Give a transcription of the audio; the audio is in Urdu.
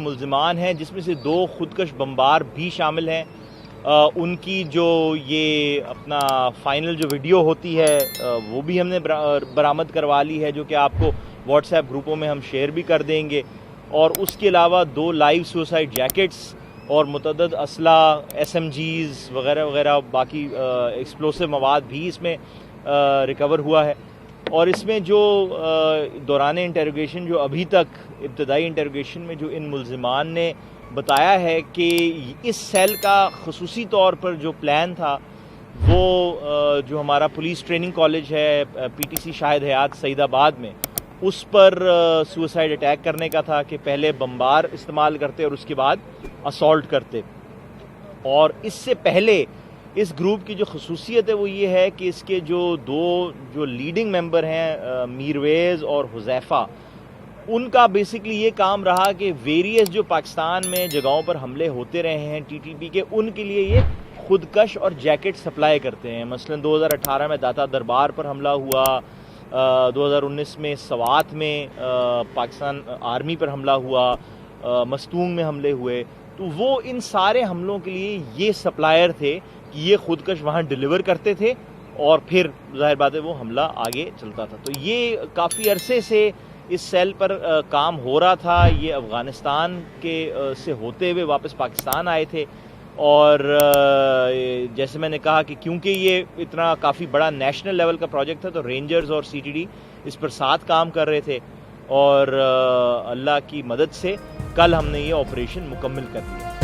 ملزمان ہیں جس میں سے 2 خودکش بمبار بھی شامل ہیں. ان کی جو یہ اپنا فائنل جو ویڈیو ہوتی ہے وہ بھی ہم نے برآمد کروا لی ہے، جو کہ آپ کو واٹس ایپ گروپوں میں ہم شیئر بھی کر دیں گے. اور اس کے علاوہ 2 لائیو سوسائڈ جیکٹس اور متعدد اسلحہ، SMGs وغیرہ وغیرہ، باقی ایکسپلوسو مواد بھی اس میں ریکور ہوا ہے. اور اس میں جو دوران انٹروگیشن جو ابھی تک ابتدائی انٹروگیشن میں جو ان ملزمان نے بتایا ہے کہ اس سیل کا خصوصی طور پر جو پلان تھا وہ جو ہمارا پولیس ٹریننگ کالج ہے PTC شاہد حیات سعید آباد میں، اس پر سوسائڈ اٹیک کرنے کا تھا کہ پہلے بمبار استعمال کرتے اور اس کے بعد اسالٹ کرتے. اور اس سے پہلے اس گروپ کی جو خصوصیت ہے وہ یہ ہے کہ اس کے جو 2 لیڈنگ ممبر ہیں میرویز اور حذیفہ، ان کا بیسکلی یہ کام رہا کہ ویریس جو پاکستان میں جگہوں پر حملے ہوتے رہے ہیں TTP کے، ان کے لیے یہ خودکش اور جیکٹ سپلائی کرتے ہیں. مثلا 2018 میں داتا دربار پر حملہ ہوا، 2019 میں سوات میں پاکستان آرمی پر حملہ ہوا، مستونگ میں حملے ہوئے. تو وہ ان سارے حملوں کے لیے یہ سپلائر تھے کہ یہ خودکش وہاں ڈیلیور کرتے تھے اور پھر ظاہر بات ہے وہ حملہ آگے چلتا تھا. تو یہ کافی عرصے سے اس سیل پر کام ہو رہا تھا. یہ افغانستان کے سے ہوتے ہوئے واپس پاکستان آئے تھے. اور جیسے میں نے کہا کہ کیونکہ یہ اتنا کافی بڑا نیشنل لیول کا پروجیکٹ تھا تو رینجرز اور CTD اس پر ساتھ کام کر رہے تھے. اور اللہ کی مدد سے کل ہم نے یہ آپریشن مکمل کر دیا.